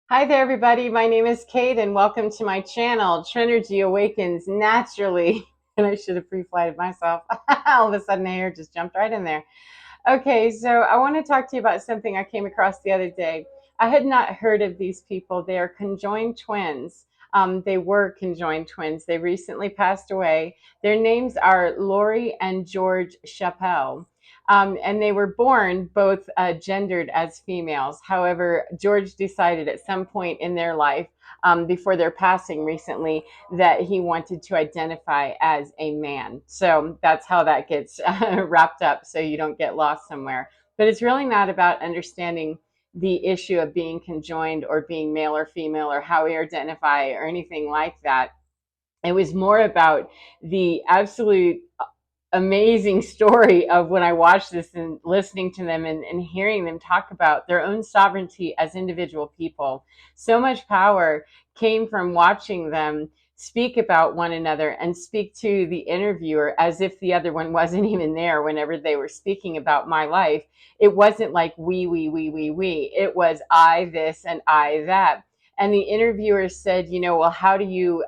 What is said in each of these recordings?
Hi there, everybody. My name is Kate, and welcome to my channel, Trinergy Awakens Naturally. And I should have pre-flighted myself. All of a sudden, hair just jumped right in there. Okay, so I want to talk to you about something I came across the other day. I had not heard of these people. They are conjoined twins. They were conjoined twins. They recently passed away. Their names are Lori and George Schappell. And they were born both gendered as females. However, George decided at some point in their life, before their passing recently, that he wanted to identify as a man. So that's how that gets wrapped up, so you don't get lost somewhere. But it's really not about understanding the issue of being conjoined or being male or female or how we identify or anything like that. It was more about the absolute amazing story of when I watched this and listening to them and hearing them talk about their own sovereignty as individual people. So much power came from watching them speak about one another and speak to the interviewer as if the other one wasn't even there whenever they were speaking about my life. It wasn't like we. It was I this and I that. And the interviewer said, well, how do you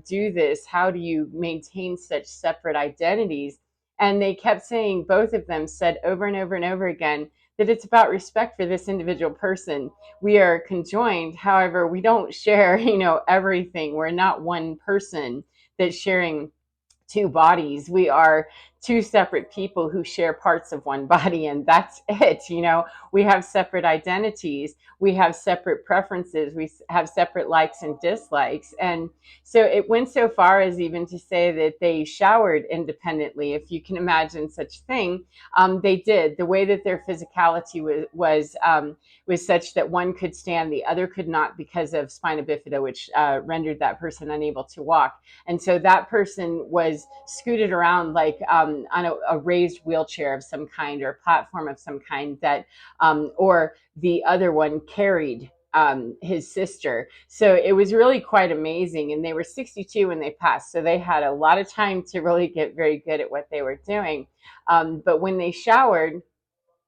do this? How do you maintain such separate identities? And they kept saying, both of them said over and over and over again, that it's about respect for this individual person. We are conjoined. However, we don't share, everything. We're not one person that's sharing two bodies. We are two separate people who share parts of one body, and that's it. We have separate identities, we have separate preferences, we have separate likes and dislikes. And so it went so far as even to say that they showered independently, if you can imagine such thing. They did. The way that their physicality was such that one could stand, the other could not, because of spina bifida, which rendered that person unable to walk. And so that person was scooted around like on a raised wheelchair of some kind, or platform of some kind, that or the other one carried his sister. So it was really quite amazing. And they were 62 when they passed. So they had a lot of time to really get very good at what they were doing. But when they showered,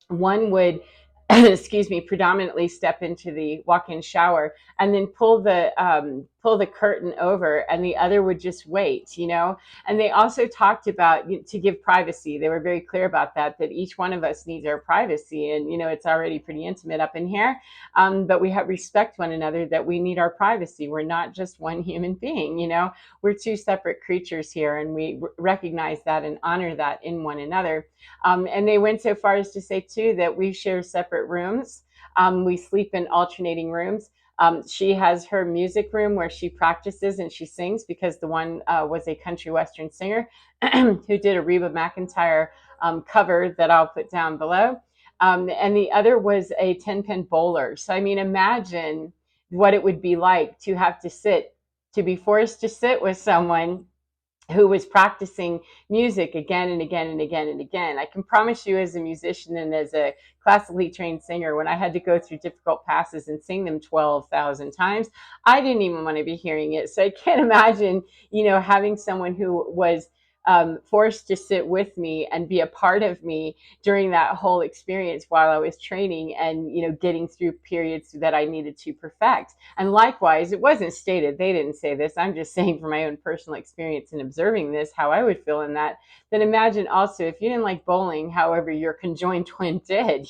one would excuse me, predominantly step into the walk-in shower and then pull the curtain over, and the other would just wait. And they also talked about, to give privacy. They were very clear about that each one of us needs our privacy, and it's already pretty intimate up in here, but we have respect one another, that we need our privacy. We're not just one human being. We're two separate creatures here, and we recognize that and honor that in one another. And they went so far as to say, too, that we share separate rooms. We sleep in alternating rooms. She has her music room where she practices and she sings, because the one was a country western singer who did a Reba McEntire cover that I'll put down below. And the other was a 10-pin bowler. So, I mean, imagine what it would be like to have to be forced to sit with someone who was practicing music again and again and again and again. I can promise you, as a musician and as a classically trained singer, when I had to go through difficult passes and sing them 12,000 times, I didn't even want to be hearing it. So I can't imagine, having someone who was forced to sit with me and be a part of me during that whole experience while I was training and, getting through periods that I needed to perfect. And likewise, it wasn't stated, they didn't say this, I'm just saying from my own personal experience and observing this, how I would feel in that. Then imagine also, if you didn't like bowling, however, your conjoined twin did,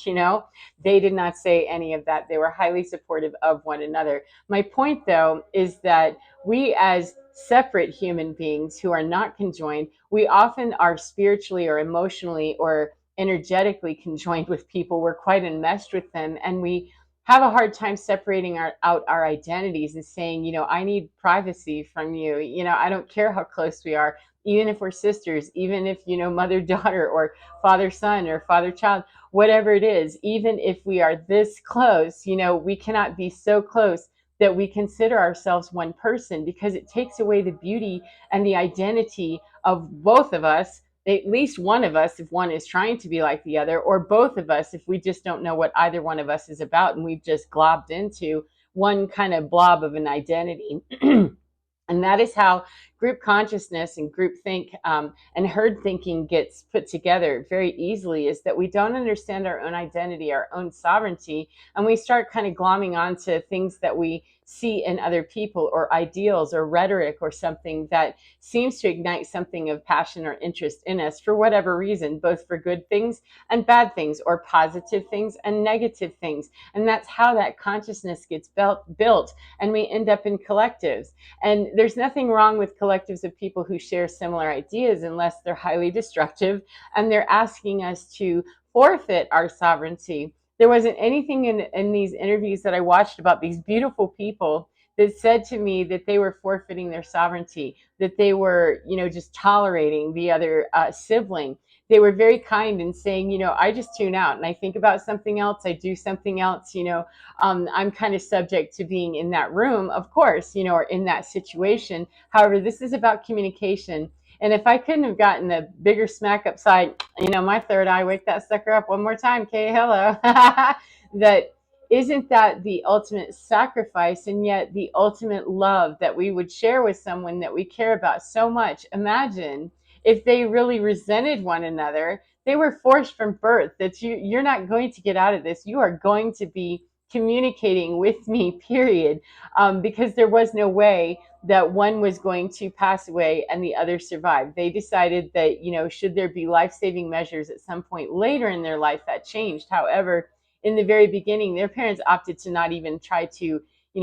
they did not say any of that. They were highly supportive of one another. My point, though, is that we, as separate human beings who are not conjoined, we often are spiritually or emotionally or energetically conjoined with people. We're quite enmeshed with them, and we have a hard time separating out our identities and saying, I need privacy from you. I don't care how close we are, even if we're sisters, even if, mother daughter or father son or father child, whatever it is. Even if we are this close, we cannot be so close that we consider ourselves one person, because it takes away the beauty and the identity of both of us, at least one of us, if one is trying to be like the other, or both of us, if we just don't know what either one of us is about and we've just globbed into one kind of blob of an identity. And that is how group consciousness and group think and herd thinking gets put together very easily is that we don't understand our own identity, our own sovereignty, and we start kind of glomming onto things that we see in other people, or ideals or rhetoric or something that seems to ignite something of passion or interest in us for whatever reason, both for good things and bad things, or positive things and negative things. And that's how that consciousness gets built, and we end up in collectives. And there's nothing wrong with collectives of people who share similar ideas unless they're highly destructive and they're asking us to forfeit our sovereignty. There wasn't anything in these interviews that I watched about these beautiful people that said to me that they were forfeiting their sovereignty, that they were, just tolerating the other sibling. They were very kind in saying, I just tune out and I think about something else. I do something else, I'm kind of subject to being in that room, of course, or in that situation. However, this is about communication. And if I couldn't have gotten a bigger smack upside, my third eye, wake that sucker up one more time, Kay, hello. That isn't that the ultimate sacrifice, and yet the ultimate love that we would share with someone that we care about so much. Imagine if they really resented one another. They were forced from birth that you're not going to get out of this. You are going to be communicating with me, period, because there was no way that one was going to pass away and the other survive. They decided that, should there be life-saving measures at some point later in their life, that changed. However, in the very beginning, their parents opted to not even try to,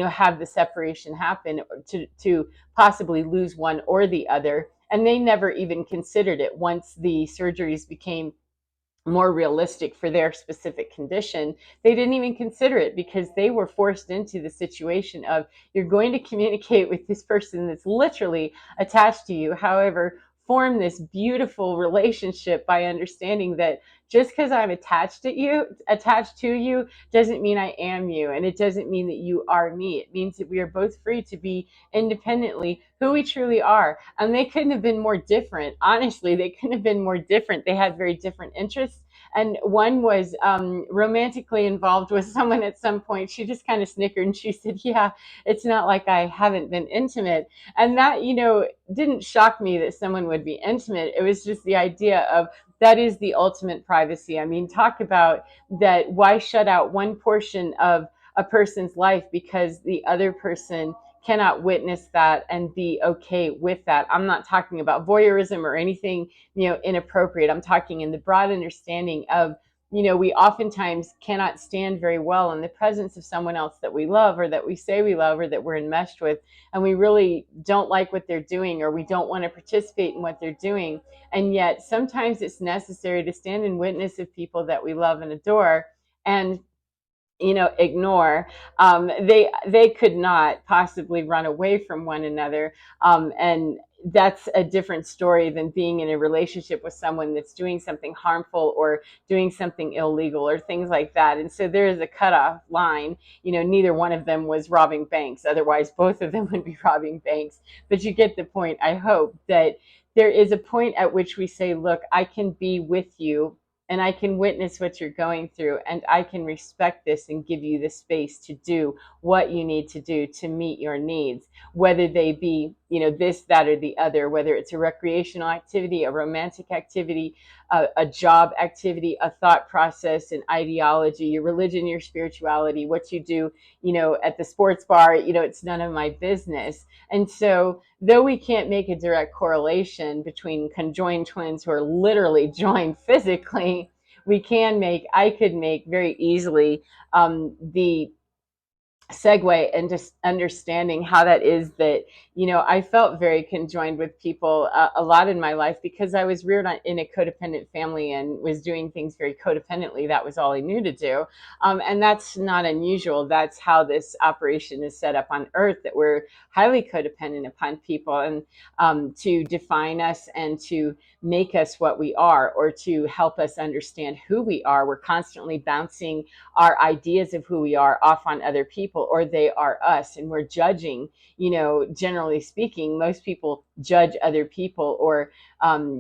have the separation happen, or to possibly lose one or the other. And they never even considered it once the surgeries became more realistic for their specific condition. They didn't even consider it because they were forced into the situation of, you're going to communicate with this person that's literally attached to you. However, form this beautiful relationship by understanding that just because I'm attached to you doesn't mean I am you, and it doesn't mean that you are me. It means that we are both free to be independently who we truly are. And they couldn't have been more different. Honestly, they couldn't have been more different. They had very different interests. And one was romantically involved with someone at some point. She just kind of snickered and she said, yeah, it's not like I haven't been intimate. And that, didn't shock me that someone would be intimate. It was just the idea of, that is the ultimate privacy. I mean, talk about that. Why shut out one portion of a person's life because the other person cannot witness that and be okay with that? I'm not talking about voyeurism or anything, inappropriate. I'm talking in the broad understanding of, we oftentimes cannot stand very well in the presence of someone else that we love, or that we say we love, or that we're enmeshed with, and we really don't like what they're doing, or we don't want to participate in what they're doing. And yet sometimes it's necessary to stand in witness of people that we love and adore and ignore. They could not possibly run away from one another, and that's a different story than being in a relationship with someone that's doing something harmful or doing something illegal or things like that. And so there is a cutoff line. Neither one of them was robbing banks, otherwise both of them would be robbing banks. But you get the point. I hope that there is a point at which we say, look, I can be with you and I can witness what you're going through, and I can respect this and give you the space to do what you need to do to meet your needs, whether they be, this, that, or the other, whether it's a recreational activity, a romantic activity, a job activity, a thought process, an ideology, your religion, your spirituality, what you do, at the sports bar, it's none of my business. And so, though we can't make a direct correlation between conjoined twins who are literally joined physically, I could make very easily the segue into understanding how that is that, I felt very conjoined with people a lot in my life because I was reared in a codependent family and was doing things very codependently. That was all I knew to do. And that's not unusual. That's how this operation is set up on earth, that we're highly codependent upon people, and to define us and to make us what we are, or to help us understand who we are. We're constantly bouncing our ideas of who we are off on other people. people, or they are us, and we're judging. Generally speaking, most people judge other people, or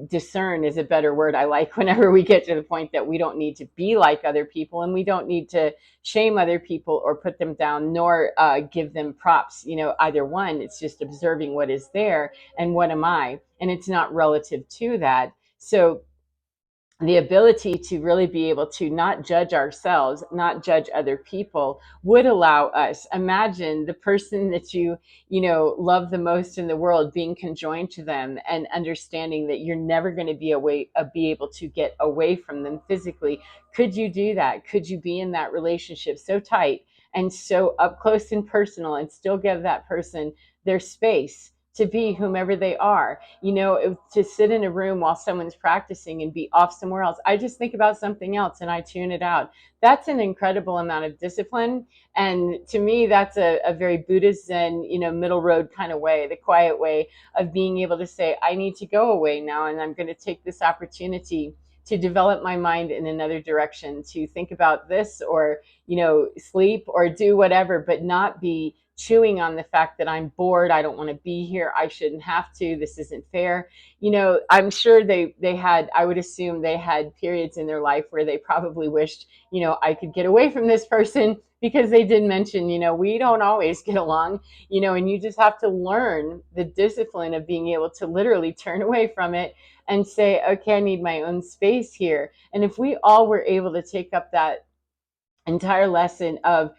discern is a better word I like, whenever we get to the point that we don't need to be like other people, and we don't need to shame other people or put them down, nor give them props. Either one. It's just observing what is there and what am I, and it's not relative to that. So the ability to really be able to not judge ourselves, not judge other people, would allow us. Imagine the person that love the most in the world, being conjoined to them, and understanding that you're never going to be able to get away from them physically. Could you do that? Could you be in that relationship so tight and so up close and personal, and still give that person their space to be whomever they are? To sit in a room while someone's practicing and be off somewhere else. I just think about something else and I tune it out. That's an incredible amount of discipline. And to me, that's a very Buddhist Zen, middle road kind of way, the quiet way of being able to say, I need to go away now, and I'm going to take this opportunity to develop my mind in another direction, to think about this, or sleep, or do whatever, but not be chewing on the fact that I'm bored, I don't want to be here, I shouldn't have to, this isn't fair. I'm sure they had, I would assume they had periods in their life where they probably wished, I could get away from this person, because they did mention, we don't always get along, and you just have to learn the discipline of being able to literally turn away from it and say, okay, I need my own space here. And if we all were able to take up that entire lesson of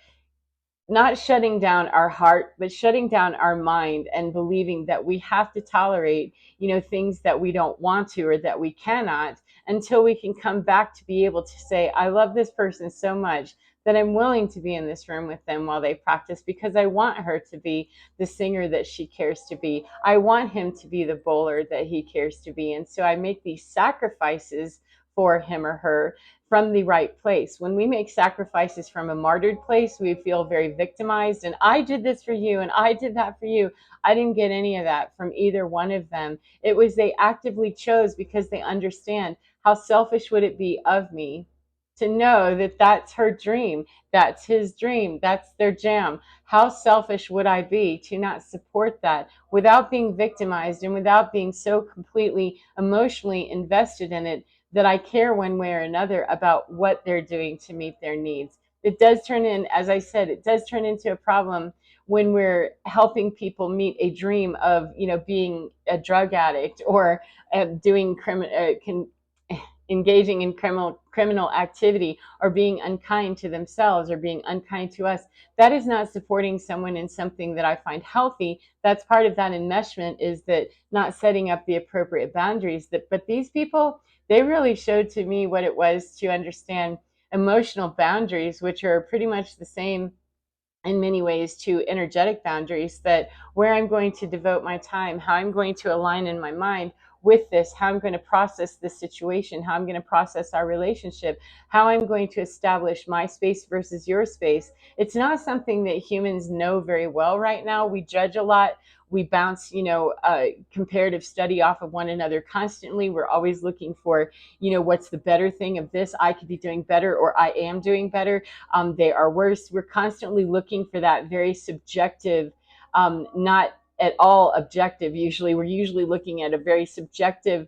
not shutting down our heart, but shutting down our mind, and believing that we have to tolerate, things that we don't want to, or that we cannot, until we can come back to be able to say, I love this person so much that I'm willing to be in this room with them while they practice, because I want her to be the singer that she cares to be. I want him to be the bowler that he cares to be. And so I make these sacrifices for him or her from the right place. When we make sacrifices from a martyred place, we feel very victimized, and I did this for you and I did that for you. I didn't get any of that from either one of them. It was they actively chose, because they understand how selfish would it be of me to know that that's her dream, that's his dream, that's their jam. How selfish would I be to not support that without being victimized, and without being so completely emotionally invested in it that I care one way or another about what they're doing to meet their needs. It does turn in, as I said, it does turn into a problem when we're helping people meet a dream of, being a drug addict, or doing engaging in criminal activity, or being unkind to themselves, or being unkind to us. That is not supporting someone in something that I find healthy. That's part of that enmeshment, is that not setting up the appropriate boundaries. But these people, they really showed to me what it was to understand emotional boundaries, which are pretty much the same in many ways to energetic boundaries, that where I'm going to devote my time, how I'm going to align in my mind with this, how I'm going to process this situation, how I'm going to process our relationship, how I'm going to establish my space versus your space. It's not something that humans know very well right now. We judge a lot. We bounce, comparative study off of one another constantly. We're always looking for, what's the better thing of this? I could be doing better, or I am doing better. They are worse. We're constantly looking for that very subjective, not at all objective. We're usually looking at a very subjective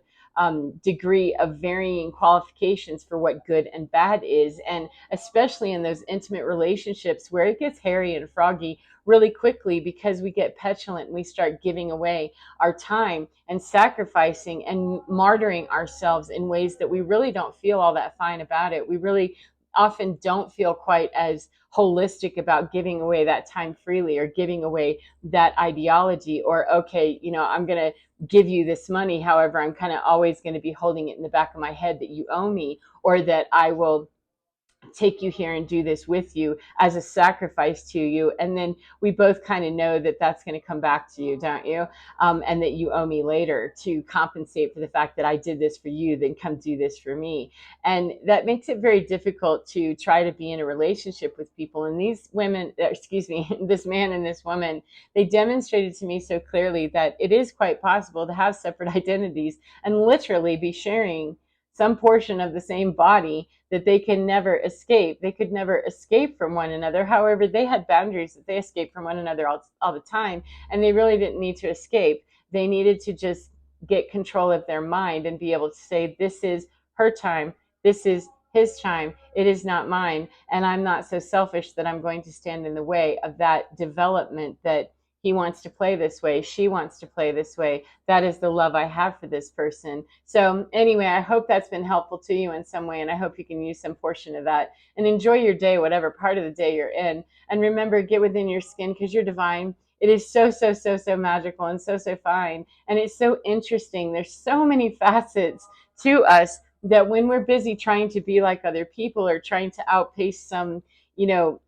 degree of varying qualifications for what good and bad is. And especially in those intimate relationships where it gets hairy and froggy really quickly, because we get petulant and we start giving away our time and sacrificing and martyring ourselves in ways that we really don't feel all that fine about it. We really often don't feel quite as holistic about giving away that time freely, or giving away that ideology, or, okay, I'm going to give you this money. However, I'm kind of always going to be holding it in the back of my head that you owe me, or that I will take you here and do this with you as a sacrifice to you. And then we both kind of know that that's going to come back to you, don't you? And that you owe me later to compensate for the fact that I did this for you, then come do this for me. And that makes it very difficult to try to be in a relationship with people. And these women, this man and this woman, they demonstrated to me so clearly that it is quite possible to have separate identities and literally be sharing some portion of the same body that they can never escape. They could never escape from one another. However, they had boundaries that they escaped from one another all the time, and they really didn't need to escape. They needed to just get control of their mind and be able to say, this is her time, this is his time, it is not mine, and I'm not so selfish that I'm going to stand in the way of that development that he wants to play this way, she wants to play this way. That is the love I have for this person. So anyway, I hope that's been helpful to you in some way, and I hope you can use some portion of that and enjoy your day, whatever part of the day you're in. And remember, get within your skin, because you're divine. It is so, so, so, so magical and so, so fine. And it's so interesting. There's so many facets to us that when we're busy trying to be like other people or trying to outpace some, you know,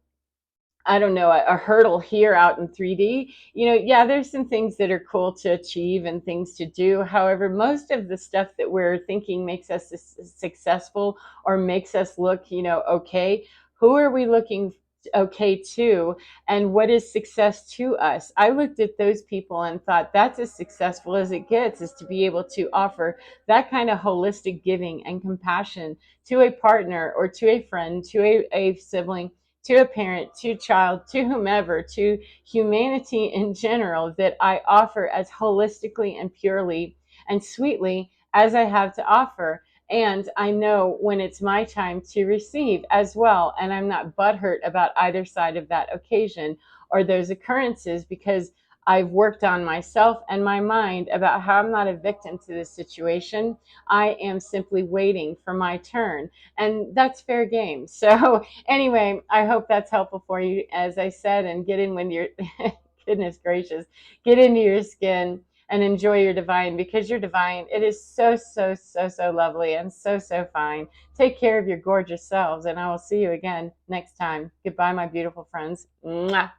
I don't know, a hurdle here out in 3D, yeah, there's some things that are cool to achieve and things to do. However, most of the stuff that we're thinking makes us successful or makes us look, okay, who are we looking okay to, and what is success to us? I looked at those people and thought that's as successful as it gets, is to be able to offer that kind of holistic giving and compassion to a partner or to a friend, to a sibling, to a parent, to a child, to whomever, to humanity in general, that I offer as holistically and purely and sweetly as I have to offer. And I know when it's my time to receive as well. And I'm not butthurt about either side of that occasion or those occurrences, because I've worked on myself and my mind about how I'm not a victim to this situation. I am simply waiting for my turn. And that's fair game. So anyway, I hope that's helpful for you, as I said, and get in with your, goodness gracious, get into your skin and enjoy your divine, because you're divine. It is so, so, so, so lovely and so, so fine. Take care of your gorgeous selves, and I will see you again next time. Goodbye, my beautiful friends. Mwah.